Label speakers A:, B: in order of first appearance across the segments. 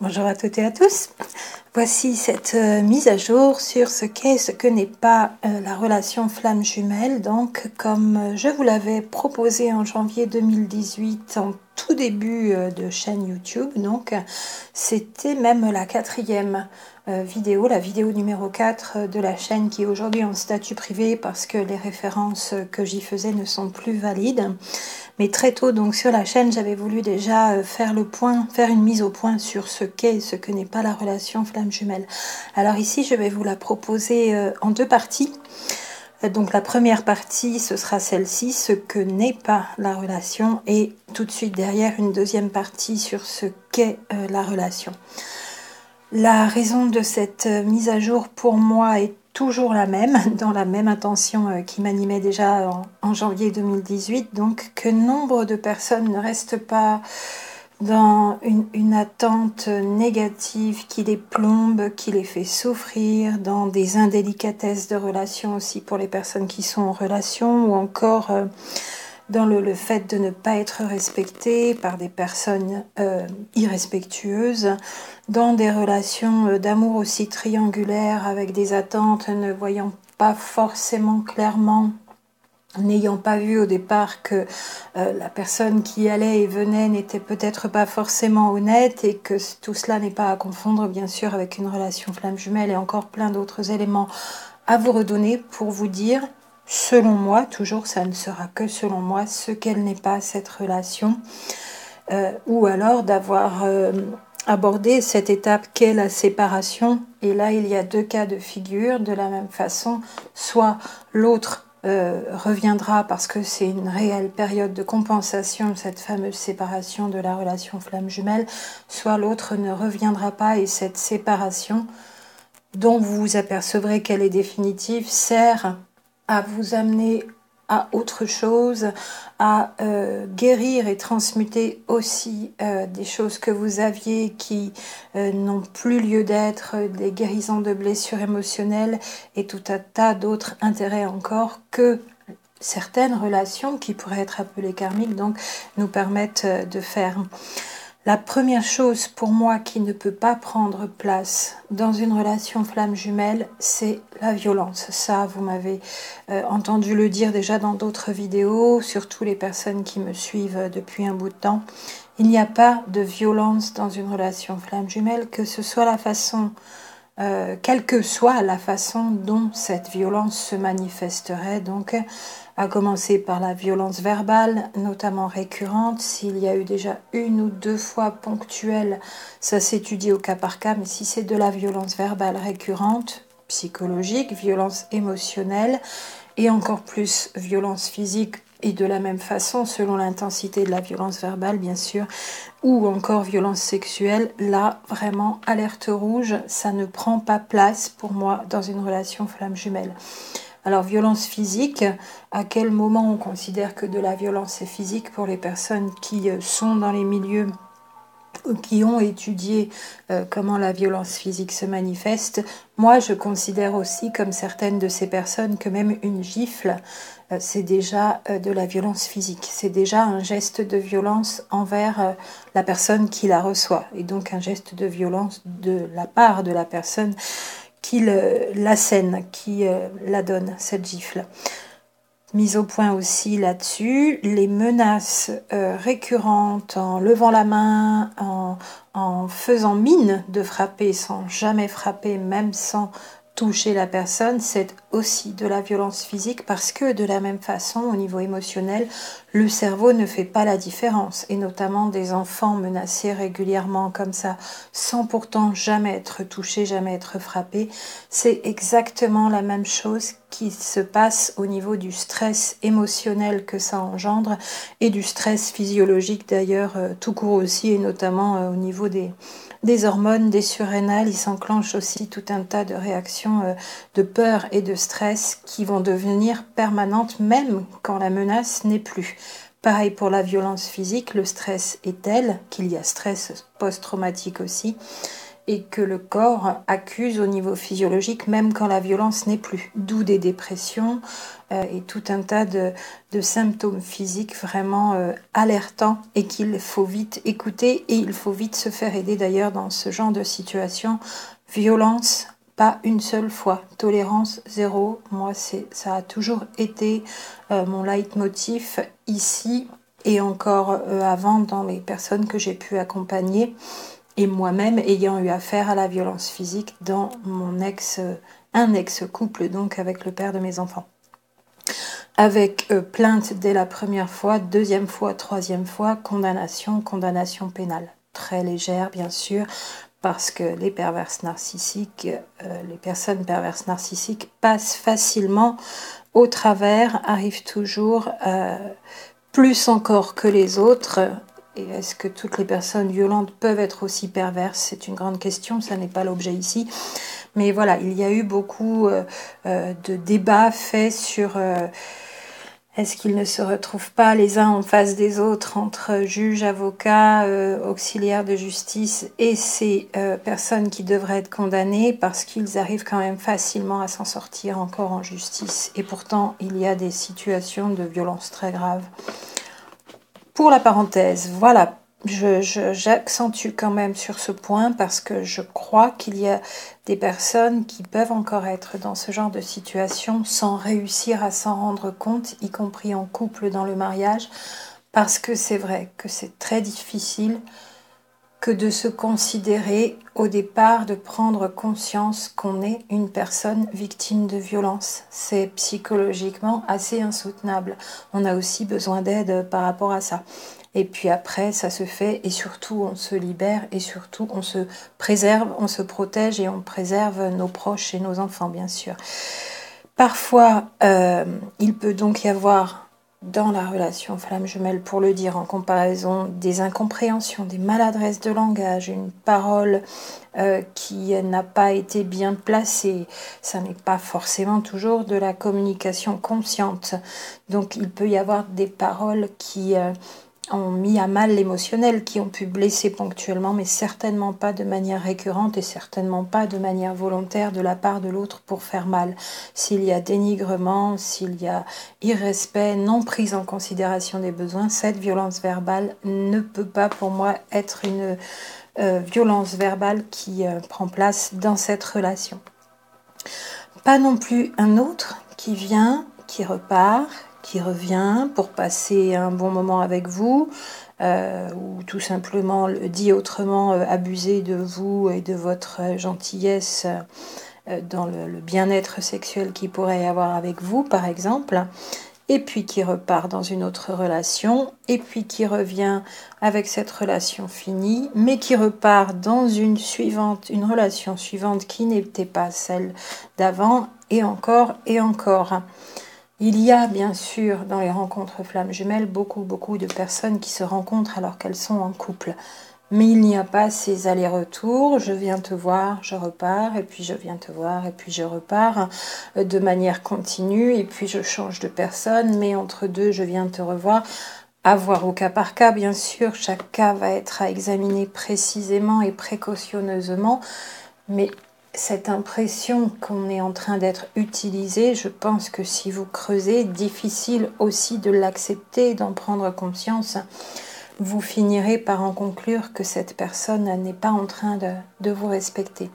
A: Bonjour à toutes et à tous. Voici cette mise à jour sur ce qu'est et ce que n'est pas la relation flamme jumelle. Donc, comme je vous l'avais proposé en janvier 2018, en tout début de chaîne YouTube, donc c'était même la quatrième vidéo, la vidéo numéro 4 de la chaîne qui est aujourd'hui en statut privé parce que les références que j'y faisais ne sont plus valides. Mais très tôt donc sur la chaîne, j'avais voulu déjà faire une mise au point sur ce qu'est et ce que n'est pas la relation flamme jumelle. Alors ici, je vais vous la proposer en deux parties. Donc la première partie, ce sera celle-ci, ce que n'est pas la relation, et tout de suite derrière une deuxième partie sur ce qu'est la relation. La raison de cette mise à jour pour moi est toujours la même, dans la même intention qui m'animait déjà en janvier 2018, donc que nombre de personnes ne restent pas dans une attente négative qui les plombe, qui les fait souffrir, dans des indélicatesses de relations aussi pour les personnes qui sont en relation, ou encore dans le fait de ne pas être respecté par des personnes irrespectueuses, dans des relations d'amour aussi triangulaires avec des attentes ne voyant pas forcément clairement, n'ayant pas vu au départ que la personne qui allait et venait n'était peut-être pas forcément honnête, et que tout cela n'est pas à confondre bien sûr avec une relation flamme jumelle, et encore plein d'autres éléments à vous redonner pour vous dire, selon moi, toujours ça ne sera que selon moi, ce qu'elle n'est pas cette relation, ou alors d'avoir abordé cette étape qu'est la séparation. Et là il y a deux cas de figure de la même façon, soit l'autre reviendra parce que c'est une réelle période de compensation, cette fameuse séparation de la relation flamme jumelle, soit l'autre ne reviendra pas, et cette séparation dont vous vous apercevrez qu'elle est définitive sert à vous amener à autre chose, à guérir et transmuter aussi des choses que vous aviez qui n'ont plus lieu d'être, des guérisons de blessures émotionnelles et tout un tas d'autres intérêts encore que certaines relations qui pourraient être appelées karmiques donc nous permettent de faire. La première chose pour moi qui ne peut pas prendre place dans une relation flamme jumelle, c'est la violence. Ça, vous m'avez entendu le dire déjà dans d'autres vidéos, surtout les personnes qui me suivent depuis un bout de temps. Il n'y a pas de violence dans une relation flamme jumelle, que ce soit la façon, quelle que soit la façon dont cette violence se manifesterait, donc à commencer par la violence verbale, notamment récurrente. S'il y a eu déjà une ou deux fois ponctuelle, ça s'étudie au cas par cas, mais si c'est de la violence verbale récurrente, psychologique, violence émotionnelle, et encore plus violence physique, et de la même façon, selon l'intensité de la violence verbale, bien sûr, ou encore violence sexuelle, là, vraiment, alerte rouge, ça ne prend pas place pour moi dans une relation flamme jumelle. Alors, violence physique, à quel moment on considère que de la violence est physique pour les personnes qui sont dans les milieux, qui ont étudié comment la violence physique se manifeste? Moi, je considère aussi, comme certaines de ces personnes, que même une gifle, c'est déjà de la violence physique. C'est déjà un geste de violence envers la personne qui la reçoit. Et donc un geste de violence de la part de la personne qui l'assène, qui la donne, cette gifle. Mise au point aussi là-dessus, les menaces récurrentes en levant la main, en faisant mine de frapper sans jamais frapper, même sans toucher la personne, c'est aussi de la violence physique, parce que de la même façon, au niveau émotionnel, le cerveau ne fait pas la différence, et notamment des enfants menacés régulièrement comme ça, sans pourtant jamais être touchés, jamais être frappés, c'est exactement la même chose qui se passe au niveau du stress émotionnel que ça engendre, et du stress physiologique d'ailleurs tout court aussi, et notamment au niveau des hormones, des surrénales. Il s'enclenche aussi tout un tas de réactions de peur et de stress qui vont devenir permanentes même quand la menace n'est plus. Pareil pour la violence physique, le stress est tel qu'il y a stress post-traumatique aussi, et que le corps accuse au niveau physiologique même quand la violence n'est plus. D'où des dépressions et tout un tas de symptômes physiques vraiment alertants et qu'il faut vite écouter et il faut vite se faire aider d'ailleurs dans ce genre de situation. Violence, pas une seule fois. Tolérance zéro. Moi, ça a toujours été mon leitmotiv ici et encore avant dans les personnes que j'ai pu accompagner. Et moi-même ayant eu affaire à la violence physique dans un ex-couple, donc avec le père de mes enfants. Avec plainte dès la première fois, deuxième fois, troisième fois, condamnation pénale. Très légère, bien sûr, parce que les personnes perverses narcissiques passent facilement au travers, arrivent toujours plus encore que les autres. Et est-ce que toutes les personnes violentes peuvent être aussi perverses? C'est une grande question, ça n'est pas l'objet ici. Mais voilà, il y a eu beaucoup de débats faits sur est-ce qu'ils ne se retrouvent pas les uns en face des autres entre juges, avocats, auxiliaires de justice et ces personnes qui devraient être condamnées parce qu'ils arrivent quand même facilement à s'en sortir encore en justice. Et pourtant, il y a des situations de violence très graves. Pour la parenthèse, voilà, j'accentue quand même sur ce point parce que je crois qu'il y a des personnes qui peuvent encore être dans ce genre de situation sans réussir à s'en rendre compte, y compris en couple dans le mariage, parce que c'est vrai que c'est très difficile que de se considérer au départ, de prendre conscience qu'on est une personne victime de violence. C'est psychologiquement assez insoutenable. On a aussi besoin d'aide par rapport à ça. Et puis après, ça se fait et surtout on se libère et surtout on se préserve, on se protège et on préserve nos proches et nos enfants, bien sûr. Parfois, il peut donc y avoir dans la relation flamme jumelle, pour le dire en comparaison, des incompréhensions, des maladresses de langage, une parole qui n'a pas été bien placée. Ça n'est pas forcément toujours de la communication consciente. Donc il peut y avoir des paroles qui ont mis à mal l'émotionnel, qui ont pu blesser ponctuellement, mais certainement pas de manière récurrente et certainement pas de manière volontaire de la part de l'autre pour faire mal. S'il y a dénigrement, s'il y a irrespect, non prise en considération des besoins, cette violence verbale ne peut pas pour moi être une violence verbale qui prend place dans cette relation. Pas non plus un autre qui vient, qui repart, qui revient pour passer un bon moment avec vous, ou tout simplement, dit autrement, abuser de vous et de votre gentillesse dans le bien-être sexuel qu'il pourrait y avoir avec vous, par exemple, et puis qui repart dans une autre relation, et puis qui revient avec cette relation finie, mais qui repart dans une relation suivante qui n'était pas celle d'avant, et encore et encore. Il y a bien sûr dans les rencontres flammes jumelles beaucoup de personnes qui se rencontrent alors qu'elles sont en couple. Mais il n'y a pas ces allers-retours, je viens te voir, je repars, et puis je viens te voir, et puis je repars, de manière continue, et puis je change de personne, mais entre deux, je viens te revoir. À voir au cas par cas, bien sûr, chaque cas va être à examiner précisément et précautionneusement, mais cette impression qu'on est en train d'être utilisé, je pense que si vous creusez, difficile aussi de l'accepter, d'en prendre conscience. Vous finirez par en conclure que cette personne n'est pas en train de vous respecter.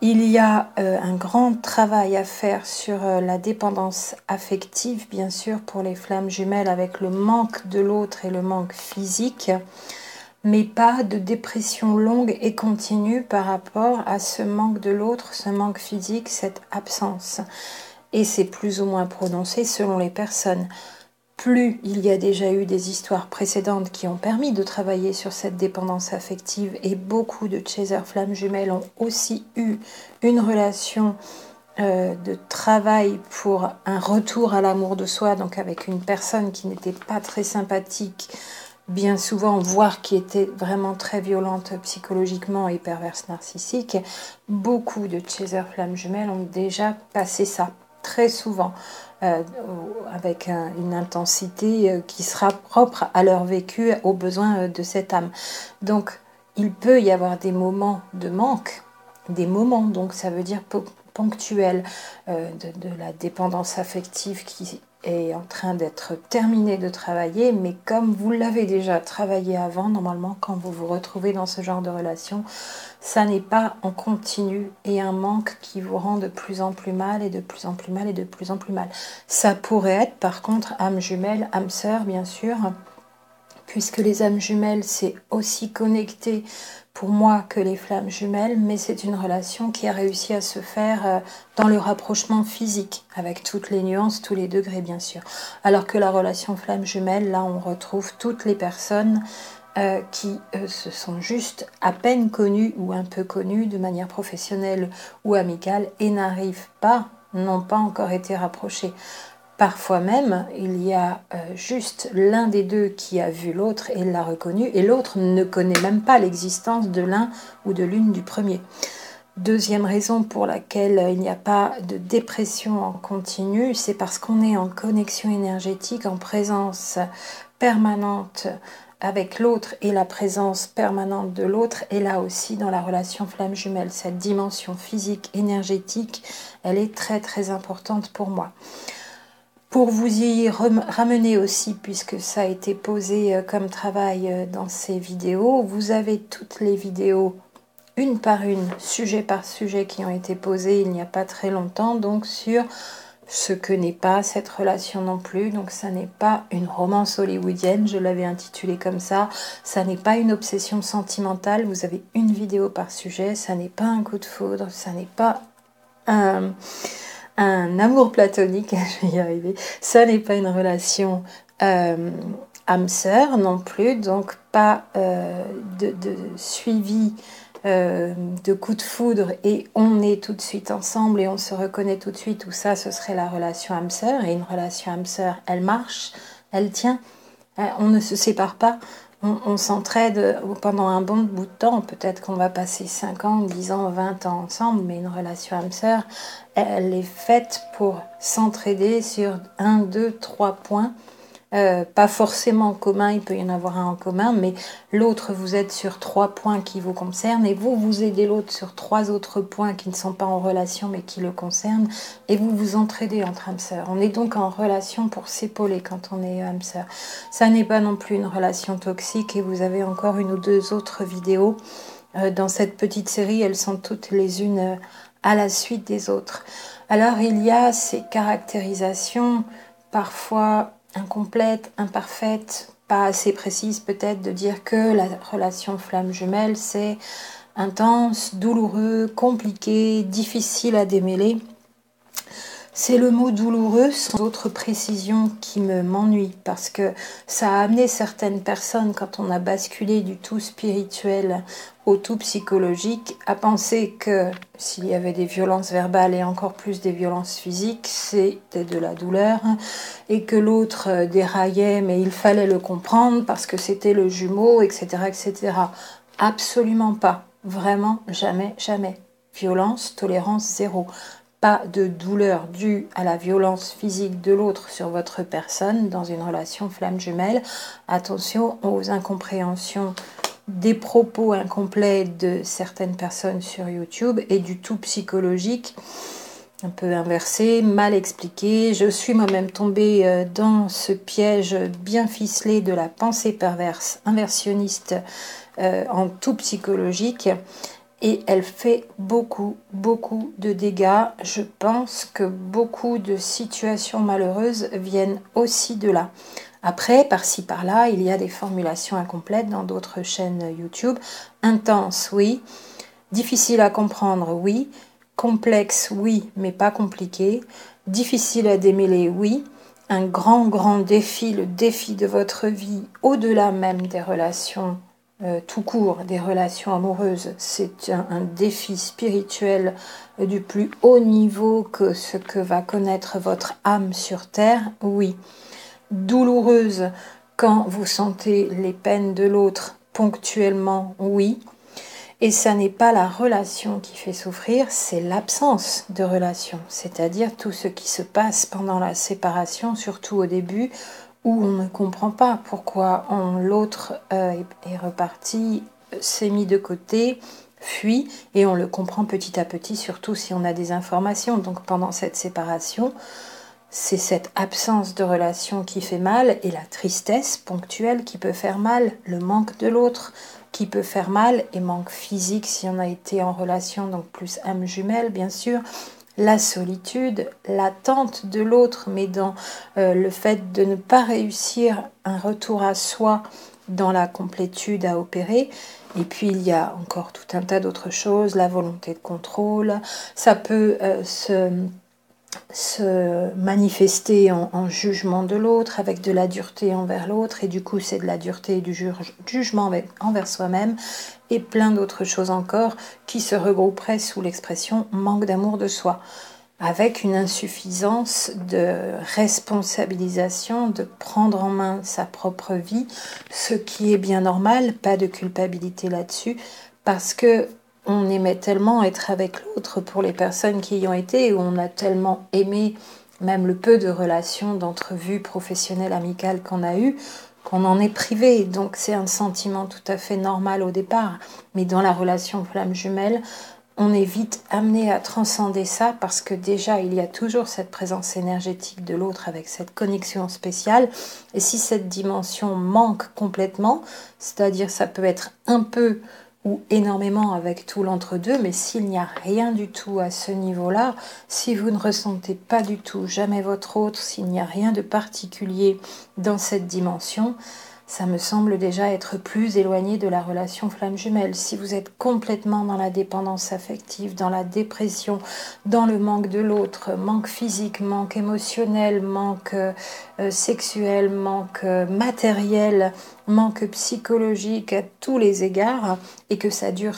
A: Il y a un grand travail à faire sur la dépendance affective, bien sûr, pour les flammes jumelles, avec le manque de l'autre et le manque physique, mais pas de dépression longue et continue par rapport à ce manque de l'autre, ce manque physique, cette absence. Et c'est plus ou moins prononcé selon les personnes. Plus il y a déjà eu des histoires précédentes qui ont permis de travailler sur cette dépendance affective, et beaucoup de chasers flammes jumelles ont aussi eu une relation de travail pour un retour à l'amour de soi, donc avec une personne qui n'était pas très sympathique, bien souvent, voire qui était vraiment très violente psychologiquement et perverse narcissique. Beaucoup de chasers flammes jumelles ont déjà passé ça, très souvent. Avec une intensité qui sera propre à leur vécu, aux besoins de cette âme. Donc, il peut y avoir des moments de manque, des moments, donc ça veut dire ponctuels, de la dépendance affective qui est en train d'être terminée de travailler, mais comme vous l'avez déjà travaillé avant, normalement quand vous vous retrouvez dans ce genre de relation, ça n'est pas en continu et un manque qui vous rend de plus en plus mal et de plus en plus mal et de plus en plus mal. Ça pourrait être par contre âme jumelle, âme sœur bien sûr, puisque les âmes jumelles c'est aussi connecté pour moi que les flammes jumelles, mais c'est une relation qui a réussi à se faire dans le rapprochement physique, avec toutes les nuances, tous les degrés bien sûr. Alors que la relation flamme jumelle, là on retrouve toutes les personnes qui se sont juste à peine connues ou un peu connues de manière professionnelle ou amicale et n'arrivent pas, n'ont pas encore été rapprochées. Parfois même, il y a juste l'un des deux qui a vu l'autre et l'a reconnu, et l'autre ne connaît même pas l'existence de l'un ou de l'une du premier. Deuxième raison pour laquelle il n'y a pas de dépression en continu, c'est parce qu'on est en connexion énergétique, en présence permanente avec l'autre, et la présence permanente de l'autre est là aussi dans la relation flamme jumelle. Cette dimension physique, énergétique, elle est très très importante pour moi. Pour vous y ramener aussi, puisque ça a été posé comme travail dans ces vidéos, vous avez toutes les vidéos, une par une, sujet par sujet, qui ont été posées il n'y a pas très longtemps, donc sur ce que n'est pas cette relation non plus. Donc ça n'est pas une romance hollywoodienne, je l'avais intitulé comme ça n'est pas une obsession sentimentale, vous avez une vidéo par sujet, ça n'est pas un coup de foudre, ça n'est pas un amour platonique, je vais y arriver, ça n'est pas une relation âme-sœur non plus, donc pas de suivi de coups de foudre et on est tout de suite ensemble et on se reconnaît tout de suite, tout ça ce serait la relation âme-sœur, et une relation âme-sœur elle marche, elle tient, on ne se sépare pas, on s'entraide pendant un bon bout de temps, peut-être qu'on va passer 5 ans, 10 ans, 20 ans ensemble, mais une relation âme-sœur, elle est faite pour s'entraider sur 1, 2, 3 points, pas forcément en commun, il peut y en avoir un en commun, mais l'autre, vous êtes sur 3 points qui vous concernent, et vous aidez l'autre sur 3 autres points qui ne sont pas en relation, mais qui le concernent, et vous vous entraidez entre âmes sœurs. On est donc en relation pour s'épauler quand on est âme sœur. Ça n'est pas non plus une relation toxique, et vous avez encore une ou deux autres vidéos dans cette petite série, elles sont toutes les unes à la suite des autres. Alors il y a ces caractérisations parfois incomplète, imparfaite, pas assez précise peut-être, de dire que la relation flamme jumelle c'est intense, douloureux, compliqué, difficile à démêler. C'est le mot douloureux sans autre précision qui m'ennuie, parce que ça a amené certaines personnes, quand on a basculé du tout spirituel au tout psychologique, à penser que s'il y avait des violences verbales et encore plus des violences physiques, c'était de la douleur, et que l'autre déraillait, mais il fallait le comprendre parce que c'était le jumeau, etc., etc. Absolument pas. Vraiment, jamais, jamais. Violence, tolérance zéro. Pas de douleur due à la violence physique de l'autre sur votre personne dans une relation flamme jumelle. Attention aux incompréhensions des propos incomplets de certaines personnes sur YouTube et du tout psychologique, un peu inversé, mal expliqué. Je suis moi-même tombée dans ce piège bien ficelé de la pensée perverse, inversionniste, en tout psychologique. Et elle fait beaucoup, beaucoup de dégâts. Je pense que beaucoup de situations malheureuses viennent aussi de là. Après, par-ci, par-là, il y a des formulations incomplètes dans d'autres chaînes YouTube. Intense, oui. Difficile à comprendre, oui. Complexe, oui, mais pas compliqué. Difficile à démêler, oui. Un grand, grand défi, le défi de votre vie, au-delà même des relations tout court, des relations amoureuses, c'est un défi spirituel du plus haut niveau que ce que va connaître votre âme sur terre, oui. Douloureuse quand vous sentez les peines de l'autre ponctuellement, oui. Et ça n'est pas la relation qui fait souffrir, c'est l'absence de relation, c'est-à-dire tout ce qui se passe pendant la séparation, surtout au début, où on ne comprend pas pourquoi l'autre est reparti s'est mis de côté, fuit, et on le comprend petit à petit, surtout si on a des informations. Donc pendant cette séparation, c'est cette absence de relation qui fait mal, et la tristesse ponctuelle qui peut faire mal, le manque de l'autre qui peut faire mal, et manque physique si on a été en relation, donc plus âme jumelle bien sûr, la solitude, l'attente de l'autre, mais dans le fait de ne pas réussir un retour à soi dans la complétude à opérer. Et puis il y a encore tout un tas d'autres choses, la volonté de contrôle, ça peut se manifester en jugement de l'autre, avec de la dureté envers l'autre, et du coup c'est de la dureté et du jugement envers soi-même, et plein d'autres choses encore qui se regrouperaient sous l'expression manque d'amour de soi, avec une insuffisance de responsabilisation, de prendre en main sa propre vie, ce qui est bien normal, pas de culpabilité là-dessus, parce que on aimait tellement être avec l'autre pour les personnes qui y ont été, où on a tellement aimé même le peu de relations, d'entrevues professionnelles, amicales qu'on a eues, qu'on en est privé. Donc c'est un sentiment tout à fait normal au départ. Mais dans la relation flamme jumelle, on est vite amené à transcender ça, parce que déjà il y a toujours cette présence énergétique de l'autre avec cette connexion spéciale, et si cette dimension manque complètement, c'est-à-dire ça peut être un peu ou énormément avec tout l'entre-deux, mais s'il n'y a rien du tout à ce niveau-là, si vous ne ressentez pas du tout jamais votre autre, s'il n'y a rien de particulier dans cette dimension, ça me semble déjà être plus éloigné de la relation flamme jumelle. Si vous êtes complètement dans la dépendance affective, dans la dépression, dans le manque de l'autre, manque physique, manque émotionnel, manque sexuel, manque matériel, manque psychologique à tous les égards, et que ça dure,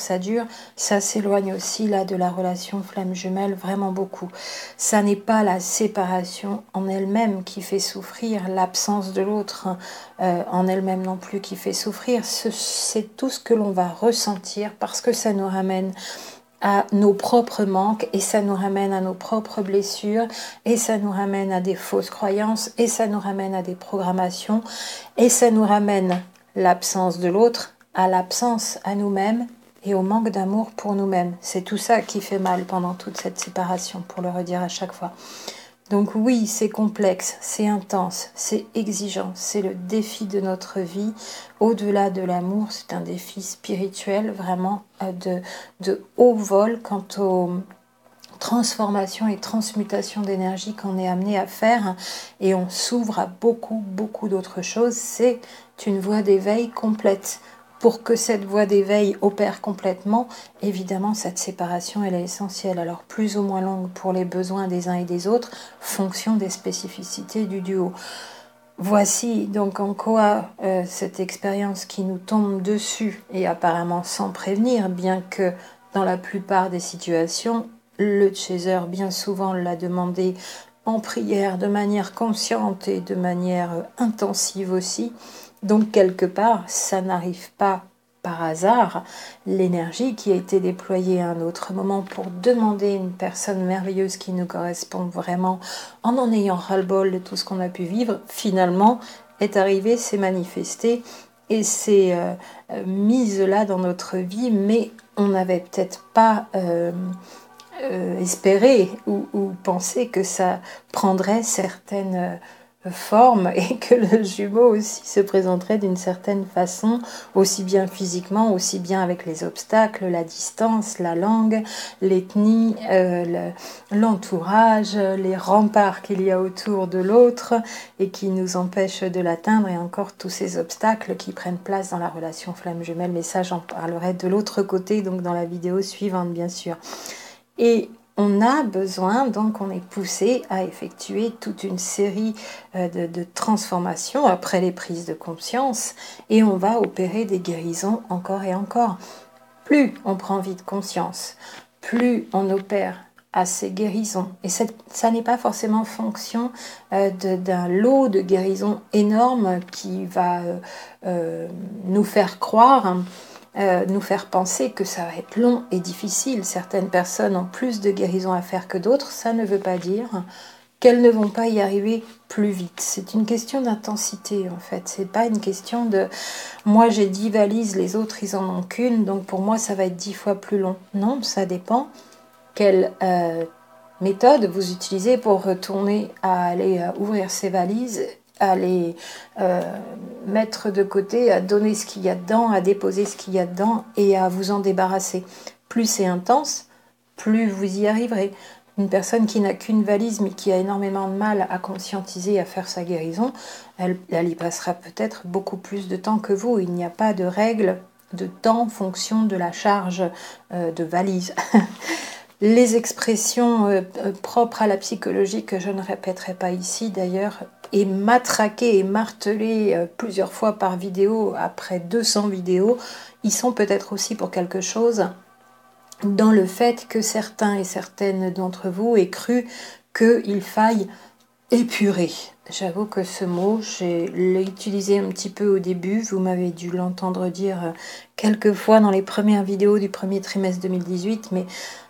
A: ça s'éloigne aussi là de la relation flamme jumelle vraiment beaucoup. Ça n'est pas la séparation en elle-même qui fait souffrir, l'absence de l'autre en elle-même non plus qui fait souffrir, c'est tout ce que l'on va ressentir, parce que ça nous ramène à nos propres manques, et ça nous ramène à nos propres blessures, et ça nous ramène à des fausses croyances, et ça nous ramène à des programmations, et ça nous ramène l'absence de l'autre à l'absence à nous-mêmes et au manque d'amour pour nous-mêmes. C'est tout ça qui fait mal pendant toute cette séparation, pour le redire à chaque fois. Donc oui, c'est complexe, c'est intense, c'est exigeant, c'est le défi de notre vie. Au-delà de l'amour, c'est un défi spirituel, vraiment de haut vol quant aux transformations et transmutations d'énergie qu'on est amené à faire, et on s'ouvre à beaucoup d'autres choses. C'est une voie d'éveil complète. Pour que cette voie d'éveil opère complètement, évidemment, cette séparation, elle est essentielle. Alors, plus ou moins longue pour les besoins des uns et des autres, fonction des spécificités du duo. Voici donc en quoi cette expérience qui nous tombe dessus, et apparemment sans prévenir, bien que dans la plupart des situations, le chaser bien souvent l'a demandé en prière, de manière consciente et de manière intensive aussi. Donc quelque part, ça n'arrive pas par hasard. L'énergie qui a été déployée à un autre moment pour demander une personne merveilleuse qui nous correspond vraiment, en ayant ras-le-bol de tout ce qu'on a pu vivre, finalement est arrivée, s'est manifestée et s'est mise là dans notre vie, mais on n'avait peut-être pas espéré ou pensé que ça prendrait certaines formes, et que le jumeau aussi se présenterait d'une certaine façon, aussi bien physiquement, aussi bien avec les obstacles, la distance, la langue, l'ethnie, l'entourage, les remparts qu'il y a autour de l'autre et qui nous empêchent de l'atteindre, et encore tous ces obstacles qui prennent place dans la relation flamme jumelle. Mais ça, j'en parlerai de l'autre côté, donc dans la vidéo suivante bien sûr. Et on a besoin, donc on est poussé à effectuer toute une série de transformations après les prises de conscience, et on va opérer des guérisons encore et encore. Plus on prend vite conscience, plus on opère à ces guérisons. Et ça n'est pas forcément fonction d'un lot de guérisons énorme qui va nous faire croire, nous faire penser que ça va être long et difficile. Certaines personnes ont plus de guérisons à faire que d'autres. Ça ne veut pas dire qu'elles ne vont pas y arriver plus vite. C'est une question d'intensité en fait, c'est pas une question de moi j'ai 10 valises, les autres ils en ont qu'une, donc pour moi ça va être 10 fois plus long. Non, ça dépend quelle méthode vous utilisez pour retourner à aller ouvrir ces valises, à les mettre de côté, à donner ce qu'il y a dedans, à déposer ce qu'il y a dedans et à vous en débarrasser. Plus c'est intense, plus vous y arriverez. Une personne qui n'a qu'une valise mais qui a énormément de mal à conscientiser, à faire sa guérison, elle y passera peut-être beaucoup plus de temps que vous. Il n'y a pas de règle de temps en fonction de la charge de valise. Les expressions propres à la psychologie, que je ne répéterai pas ici d'ailleurs, et matraquées et martelées plusieurs fois par vidéo, après 200 vidéos, ils sont peut-être aussi pour quelque chose, dans le fait que certains et certaines d'entre vous aient cru qu'il faille épurer. J'avoue que ce mot, je l'ai utilisé un petit peu au début, vous m'avez dû l'entendre dire quelques fois dans les premières vidéos du premier trimestre 2018, mais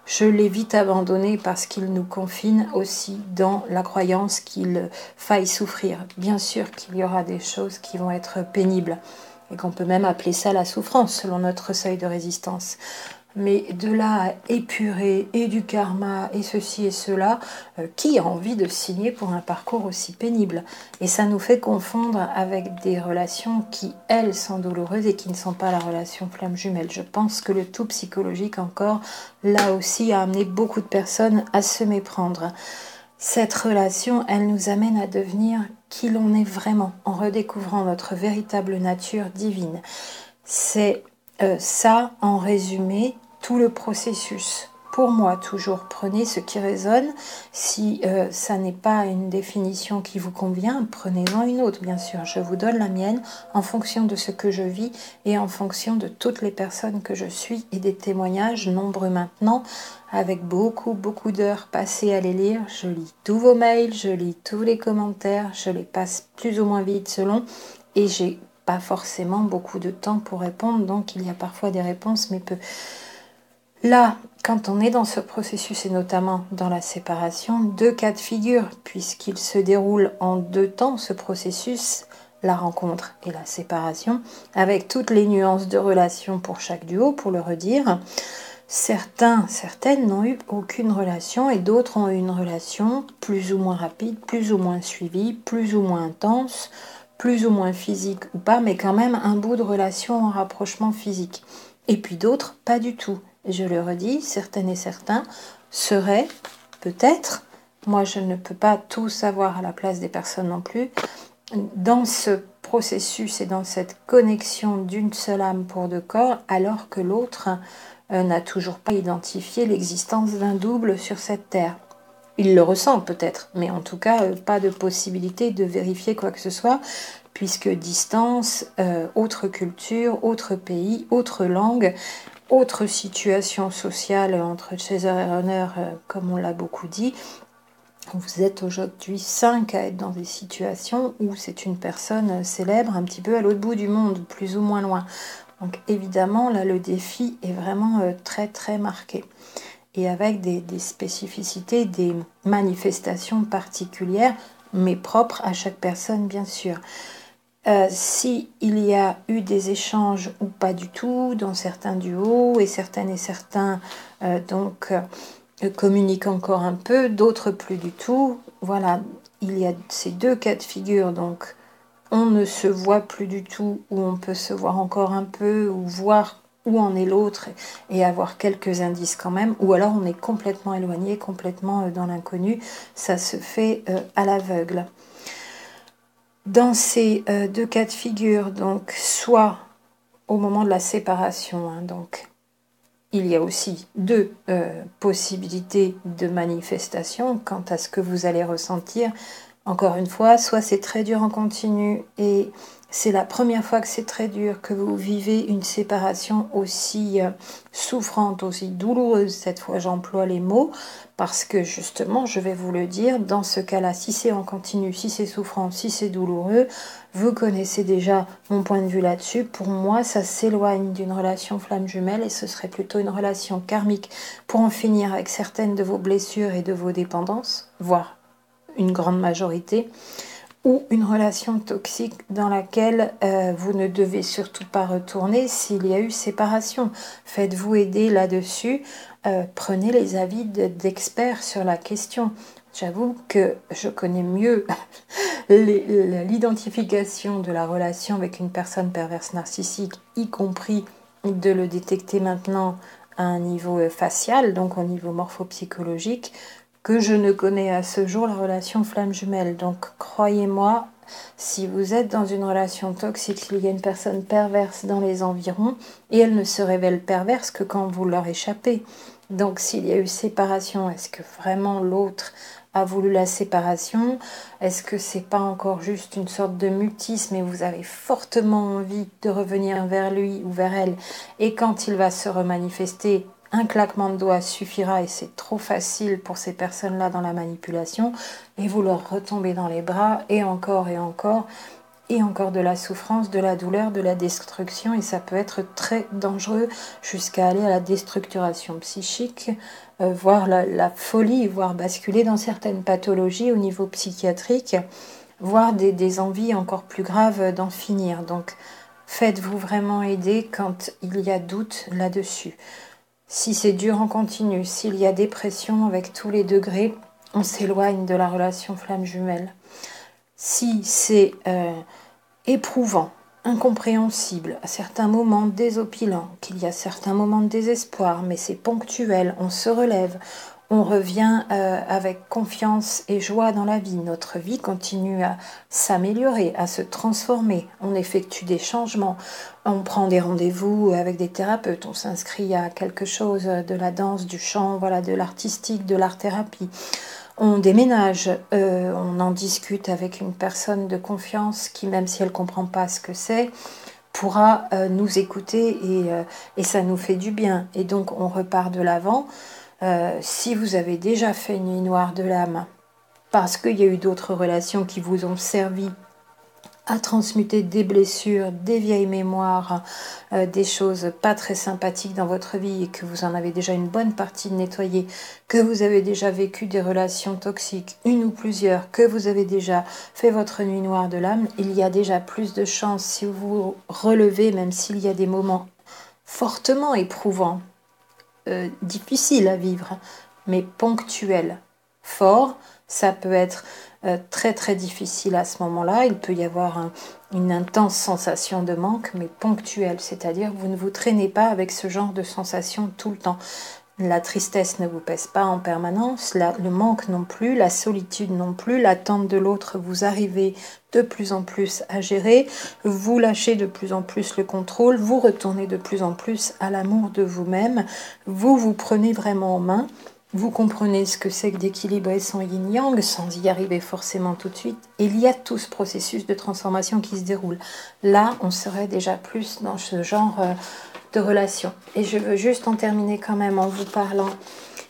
A: je l'ai vite abandonné parce qu'il nous confine aussi dans la croyance qu'il faille souffrir. Bien sûr qu'il y aura des choses qui vont être pénibles, et qu'on peut même appeler ça la souffrance selon notre seuil de résistance. Mais de là à épurer et du karma et ceci et cela, qui a envie de signer pour un parcours aussi pénible? Et ça nous fait confondre avec des relations qui, elles, sont douloureuses et qui ne sont pas la relation flamme jumelle. Je pense que le tout psychologique encore, là aussi, a amené beaucoup de personnes à se méprendre. Cette relation, elle nous amène à devenir qui l'on est vraiment, en redécouvrant notre véritable nature divine. C'est ça, en résumé, tout le processus. Pour moi, toujours, prenez ce qui résonne. Si ça n'est pas une définition qui vous convient, prenez-en une autre, bien sûr. Je vous donne la mienne en fonction de ce que je vis et en fonction de toutes les personnes que je suis et des témoignages, nombreux maintenant, avec beaucoup d'heures passées à les lire. Je lis tous vos mails, je lis tous les commentaires, je les passe plus ou moins vite selon, et j'ai pas forcément beaucoup de temps pour répondre, donc il y a parfois des réponses, mais peu. Là, quand on est dans ce processus, et notamment dans la séparation, 2 cas de figure, puisqu'il se déroule en 2 temps, ce processus, la rencontre et la séparation, avec toutes les nuances de relation pour chaque duo, pour le redire. Certaines n'ont eu aucune relation et d'autres ont eu une relation plus ou moins rapide, plus ou moins suivie, plus ou moins intense, plus ou moins physique ou pas, mais quand même un bout de relation en rapprochement physique. Et puis d'autres, pas du tout. Je le redis, certaines et certains seraient, peut-être, moi je ne peux pas tout savoir à la place des personnes non plus, dans ce processus et dans cette connexion d'une seule âme pour 2 corps, alors que l'autre n'a toujours pas identifié l'existence d'un double sur cette terre. Il le ressent peut-être, mais en tout cas, pas de possibilité de vérifier quoi que ce soit, puisque distance, autre culture, autre pays, autre langue, autre situation sociale entre chaser et runner, comme on l'a beaucoup dit. Vous êtes aujourd'hui 5 à être dans des situations où c'est une personne célèbre un petit peu à l'autre bout du monde, plus ou moins loin. Donc évidemment, là, le défi est vraiment très marqué. Et avec des spécificités, des manifestations particulières, mais propres à chaque personne, bien sûr. Si il y a eu des échanges ou pas du tout dans certains duos, et certaines et certains communiquent encore un peu, d'autres plus du tout, voilà, il y a ces 2 cas de figure, donc on ne se voit plus du tout, ou on peut se voir encore un peu, ou voir où en est l'autre et avoir quelques indices quand même, ou alors on est complètement éloigné, complètement dans l'inconnu, ça se fait à l'aveugle. Dans ces 2 cas de figure, donc soit au moment de la séparation, donc il y a aussi 2 possibilités de manifestation quant à ce que vous allez ressentir. Encore une fois, soit c'est très dur en continu et c'est la première fois que c'est très dur, que vous vivez une séparation aussi souffrante, aussi douloureuse. Cette fois, j'emploie les mots parce que justement, je vais vous le dire, dans ce cas-là, si c'est en continu, si c'est souffrant, si c'est douloureux, vous connaissez déjà mon point de vue là-dessus. Pour moi, ça s'éloigne d'une relation flamme jumelle et ce serait plutôt une relation karmique pour en finir avec certaines de vos blessures et de vos dépendances, voire une grande majorité, ou une relation toxique dans laquelle vous ne devez surtout pas retourner s'il y a eu séparation. Faites-vous aider là-dessus, prenez les avis d'experts sur la question. J'avoue que je connais mieux l'identification de la relation avec une personne perverse narcissique, y compris de le détecter maintenant à un niveau facial, donc au niveau morphopsychologique, que je ne connais à ce jour la relation flamme jumelle. Donc croyez-moi, si vous êtes dans une relation toxique, il y a une personne perverse dans les environs, et elle ne se révèle perverse que quand vous leur échappez. Donc s'il y a eu séparation, est-ce que vraiment l'autre a voulu la séparation? Est-ce que c'est pas encore juste une sorte de mutisme et vous avez fortement envie de revenir vers lui ou vers elle, et quand il va se remanifester, un claquement de doigts suffira et c'est trop facile pour ces personnes-là dans la manipulation, et vous leur retombez dans les bras, et encore de la souffrance, de la douleur, de la destruction, et ça peut être très dangereux jusqu'à aller à la déstructuration psychique, voire la folie, voire basculer dans certaines pathologies au niveau psychiatrique, voire des envies encore plus graves d'en finir. Donc faites-vous vraiment aider quand il y a doute là-dessus. Si c'est dur en continu, s'il y a dépression avec tous les degrés, on s'éloigne de la relation flamme jumelle. Si c'est éprouvant, incompréhensible, à certains moments désopilant, qu'il y a certains moments de désespoir, mais c'est ponctuel, on se relève, on revient avec confiance et joie dans la vie. Notre vie continue à s'améliorer, à se transformer. On effectue des changements, on prend des rendez-vous avec des thérapeutes, on s'inscrit à quelque chose de la danse, du chant, voilà, de l'artistique, de l'art-thérapie. On déménage, on en discute avec une personne de confiance qui, même si elle ne comprend pas ce que c'est, pourra nous écouter et ça nous fait du bien. Et donc on repart de l'avant. Si vous avez déjà fait une nuit noire de l'âme, parce qu'il y a eu d'autres relations qui vous ont servi à transmuter des blessures, des vieilles mémoires, des choses pas très sympathiques dans votre vie et que vous en avez déjà une bonne partie de nettoyer, que vous avez déjà vécu des relations toxiques, une ou plusieurs, que vous avez déjà fait votre nuit noire de l'âme, il y a déjà plus de chances, si vous vous relevez, même s'il y a des moments fortement éprouvants, difficiles à vivre, mais ponctuels, forts, ça peut être très très difficile à ce moment-là. Il peut y avoir une intense sensation de manque, mais ponctuelle, c'est-à-dire que vous ne vous traînez pas avec ce genre de sensation tout le temps. La tristesse ne vous pèse pas en permanence, le manque non plus, la solitude non plus, l'attente de l'autre, vous arrivez de plus en plus à gérer, vous lâchez de plus en plus le contrôle, vous retournez de plus en plus à l'amour de vous-même, vous vous prenez vraiment en main. Vous comprenez ce que c'est que d'équilibrer son yin-yang sans y arriver forcément tout de suite. Et il y a tout ce processus de transformation qui se déroule. Là, on serait déjà plus dans ce genre de relation. Et je veux juste en terminer quand même en vous parlant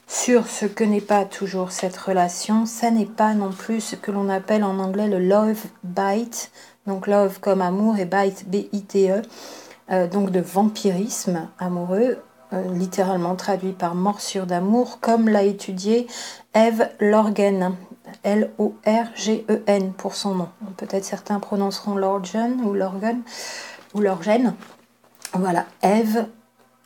A: sur ce que n'est pas toujours cette relation. Ça n'est pas non plus ce que l'on appelle en anglais le love bite. Donc love comme amour et bite, B-I-T-E. Donc de vampirisme amoureux. Littéralement traduit par morsure d'amour, comme l'a étudié Eve Lorgen, L-O-R-G-E-N pour son nom. Peut-être certains prononceront Lorgen ou Lorgen ou Lorgen. Voilà, Eve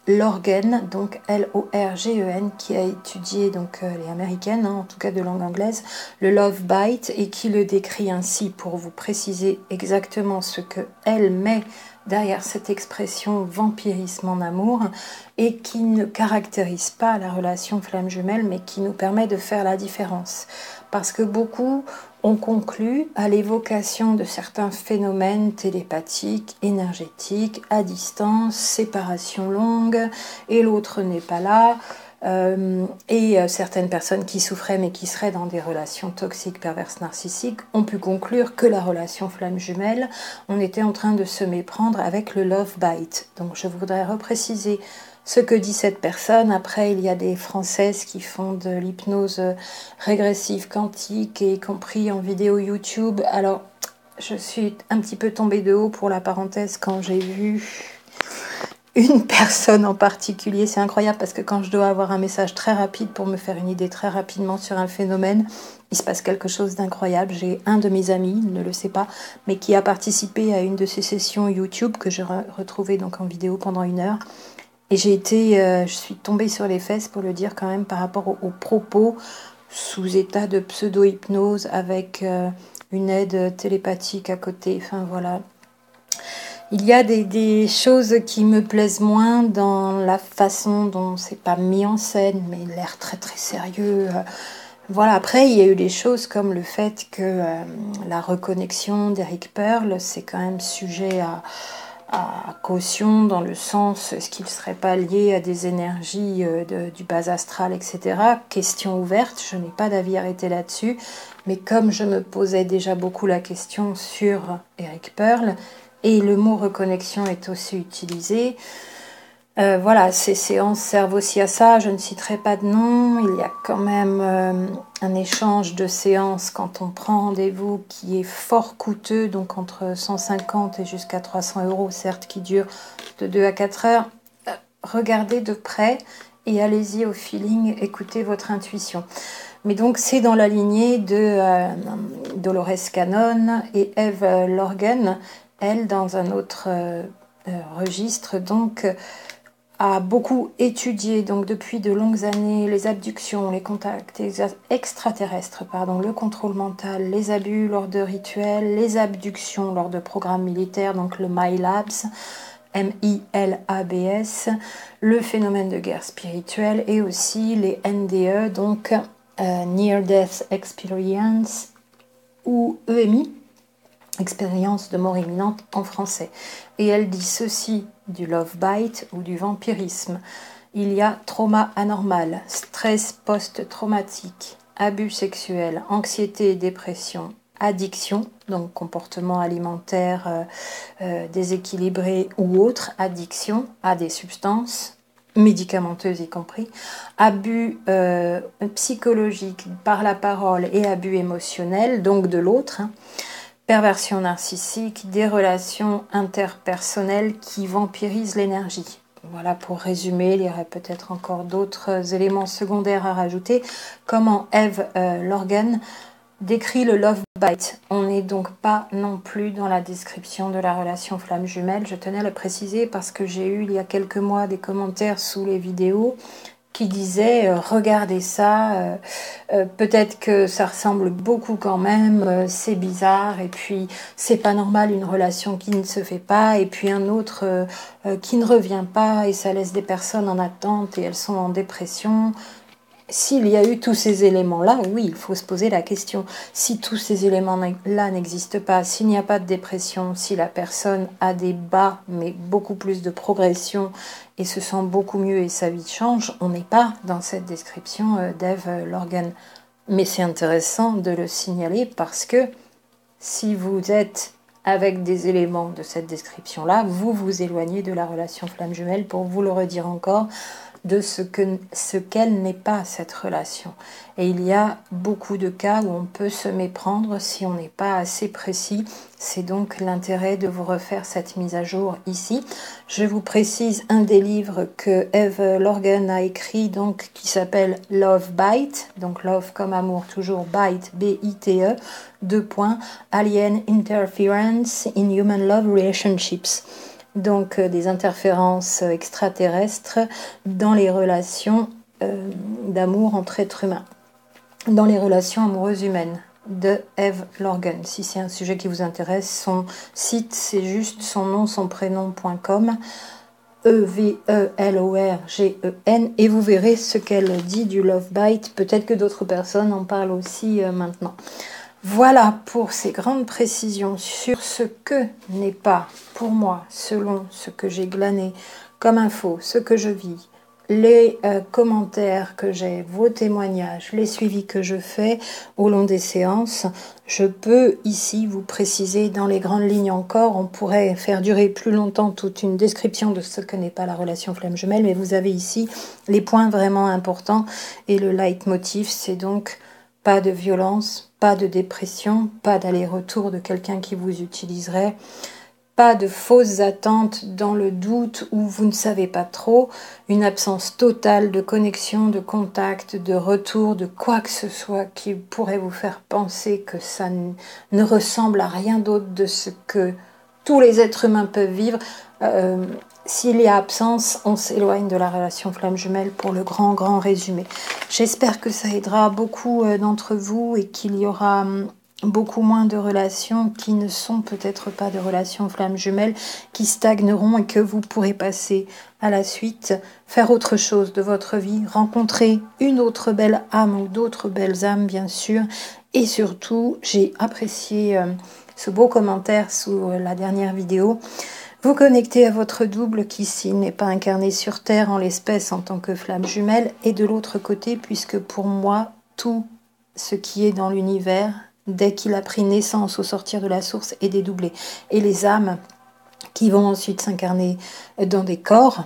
A: Lorgen, donc L-O-R-G-E-N, qui a étudié, donc elle est américaine, en tout cas de langue anglaise, le love bite, et qui le décrit ainsi pour vous préciser exactement ce que elle met derrière cette expression vampirisme en amour, et qui ne caractérise pas la relation flamme jumelle, mais qui nous permet de faire la différence. Parce que beaucoup ont conclu à l'évocation de certains phénomènes télépathiques, énergétiques, à distance, séparation longue, et l'autre n'est pas là, et certaines personnes qui souffraient mais qui seraient dans des relations toxiques, perverses, narcissiques, ont pu conclure que la relation flamme jumelle, on était en train de se méprendre avec le love bite. Donc je voudrais repréciser ce que dit cette personne. Après, il y a des Françaises qui font de l'hypnose régressive quantique, y compris en vidéo YouTube. Alors, je suis un petit peu tombée de haut pour la parenthèse quand j'ai vu une personne en particulier. C'est incroyable parce que quand je dois avoir un message très rapide pour me faire une idée très rapidement sur un phénomène, il se passe quelque chose d'incroyable. J'ai un de mes amis, il ne le sait pas, mais qui a participé à une de ces sessions YouTube que j'ai retrouvée donc en vidéo pendant 1 heure. Et je suis tombée sur les fesses pour le dire quand même par rapport aux propos sous état de pseudo-hypnose avec une aide télépathique à côté. Enfin voilà. Il y a des choses qui me plaisent moins dans la façon dont c'est pas mis en scène, mais l'air très très sérieux. Voilà, après, il y a eu des choses comme le fait que la reconnexion d'Eric Pearl, c'est quand même sujet à caution dans le sens, est-ce qu'il ne serait pas lié à des énergies du bas astral, etc. Question ouverte, je n'ai pas d'avis arrêté là-dessus, mais comme je me posais déjà beaucoup la question sur Eric Pearl, et le mot reconnexion est aussi utilisé, voilà, ces séances servent aussi à ça. Je ne citerai pas de nom. Il y a quand même un échange de séances quand on prend rendez-vous qui est fort coûteux, donc entre 150 et jusqu'à 300 €, certes, qui dure de 2 à 4 heures. Regardez de près et allez-y au feeling, écoutez votre intuition. Mais donc c'est dans la lignée de Dolores Cannon et Eve Lorgen, elle dans un autre registre, donc a beaucoup étudié donc depuis de longues années les abductions, les contacts extraterrestres, le contrôle mental, les abus lors de rituels, les abductions lors de programmes militaires, donc le MILABS, MILABS, le phénomène de guerre spirituelle et aussi les NDE, donc Near Death Experience ou EMI, expérience de mort imminente en français. Et elle dit ceci du love bite ou du vampirisme. Il y a trauma anormal, stress post-traumatique, abus sexuel, anxiété et dépression, addiction, donc comportement alimentaire déséquilibré ou autre, addiction à des substances, médicamenteuses y compris, abus psychologiques par la parole et abus émotionnels, donc de l'autre, perversion narcissique, des relations interpersonnelles qui vampirisent l'énergie. Voilà, pour résumer, il y aurait peut-être encore d'autres éléments secondaires à rajouter. Comment Eve Lorgen décrit le love bite. On n'est donc pas non plus dans la description de la relation flamme jumelle. Je tenais à le préciser parce que j'ai eu il y a quelques mois des commentaires sous les vidéos qui disaient regardez ça, peut-être que ça ressemble beaucoup quand même, c'est bizarre, et puis c'est pas normal une relation qui ne se fait pas, et puis un autre qui ne revient pas, et ça laisse des personnes en attente et elles sont en dépression. S'il y a eu tous ces éléments-là, oui, il faut se poser la question. Si tous ces éléments-là n'existent pas, s'il n'y a pas de dépression, si la personne a des bas, mais beaucoup plus de progression et se sent beaucoup mieux et sa vie change, on n'est pas dans cette description d'Eve Lorgen. Mais c'est intéressant de le signaler parce que si vous êtes avec des éléments de cette description-là, vous vous éloignez de la relation flamme jumelle, pour vous le redire encore, de ce qu'elle n'est pas, cette relation. Et il y a beaucoup de cas où on peut se méprendre si on n'est pas assez précis. C'est donc l'intérêt de vous refaire cette mise à jour ici. Je vous précise un des livres que Eve Lorgen a écrit, donc, qui s'appelle Love Bite, donc love comme amour, toujours bite, B-I-T-E, Alien Interference in Human Love Relationships. Donc des interférences extraterrestres dans les relations d'amour entre êtres humains, dans les relations amoureuses humaines, de Eve Lorgen. Si c'est un sujet qui vous intéresse, son site c'est juste son nom, son prénom.com, EVELORGEN, et vous verrez ce qu'elle dit du Love Bite. Peut-être que d'autres personnes en parlent aussi maintenant. Voilà pour ces grandes précisions sur ce que n'est pas, pour moi, selon ce que j'ai glané comme info, ce que je vis, les commentaires que j'ai, vos témoignages, les suivis que je fais au long des séances. Je peux ici vous préciser dans les grandes lignes encore. On pourrait faire durer plus longtemps toute une description de ce que n'est pas la relation flamme jumelle, mais vous avez ici les points vraiment importants. Et le leitmotiv, c'est donc pas de violence, pas de dépression, pas d'aller-retour de quelqu'un qui vous utiliserait, pas de fausses attentes dans le doute où vous ne savez pas trop, une absence totale de connexion, de contact, de retour, de quoi que ce soit qui pourrait vous faire penser que ça ne ressemble à rien d'autre de ce que tous les êtres humains peuvent vivre. S'il y a absence, on s'éloigne de la relation flamme jumelle pour le grand résumé. J'espère que ça aidera beaucoup d'entre vous et qu'il y aura beaucoup moins de relations qui ne sont peut-être pas de relations flammes jumelles, qui stagneront et que vous pourrez passer à la suite, faire autre chose de votre vie, rencontrer une autre belle âme ou d'autres belles âmes bien sûr. Et surtout, j'ai apprécié ce beau commentaire sous la dernière vidéo. Vous connectez à votre double qui ici n'est pas incarné sur Terre en l'espèce en tant que flamme jumelle et de l'autre côté puisque pour moi tout ce qui est dans l'univers dès qu'il a pris naissance au sortir de la source est dédoublé. Et les âmes qui vont ensuite s'incarner dans des corps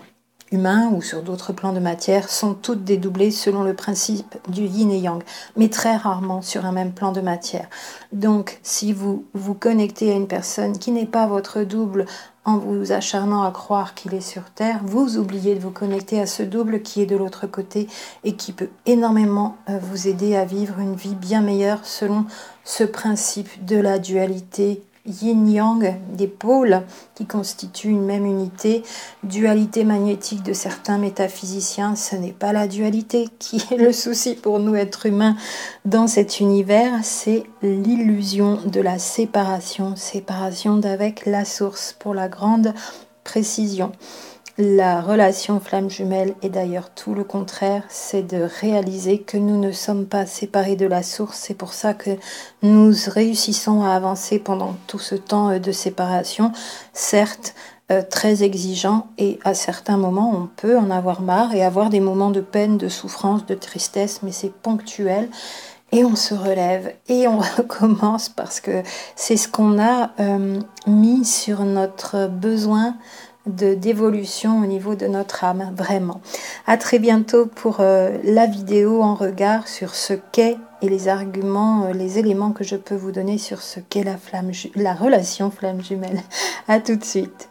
A: humains ou sur d'autres plans de matière sont toutes dédoublées selon le principe du yin et yang, mais très rarement sur un même plan de matière. Donc si vous vous connectez à une personne qui n'est pas votre double en vous acharnant à croire qu'il est sur Terre, vous oubliez de vous connecter à ce double qui est de l'autre côté et qui peut énormément vous aider à vivre une vie bien meilleure selon ce principe de la dualité yin-yang, des pôles qui constituent une même unité, dualité magnétique de certains métaphysiciens. Ce n'est pas la dualité qui est le souci pour nous êtres humains dans cet univers, c'est l'illusion de la séparation d'avec la source pour la grande précision. La relation flamme jumelle est d'ailleurs tout le contraire, c'est de réaliser que nous ne sommes pas séparés de la source. C'est pour ça que nous réussissons à avancer pendant tout ce temps de séparation, certes très exigeant et à certains moments on peut en avoir marre et avoir des moments de peine, de souffrance, de tristesse, mais c'est ponctuel. Et on se relève et on recommence parce que c'est ce qu'on a mis sur notre besoin d'évolution au niveau de notre âme, vraiment. À très bientôt pour la vidéo en regard sur ce qu'est et les arguments, les éléments que je peux vous donner sur ce qu'est la relation flamme jumelle. À tout de suite.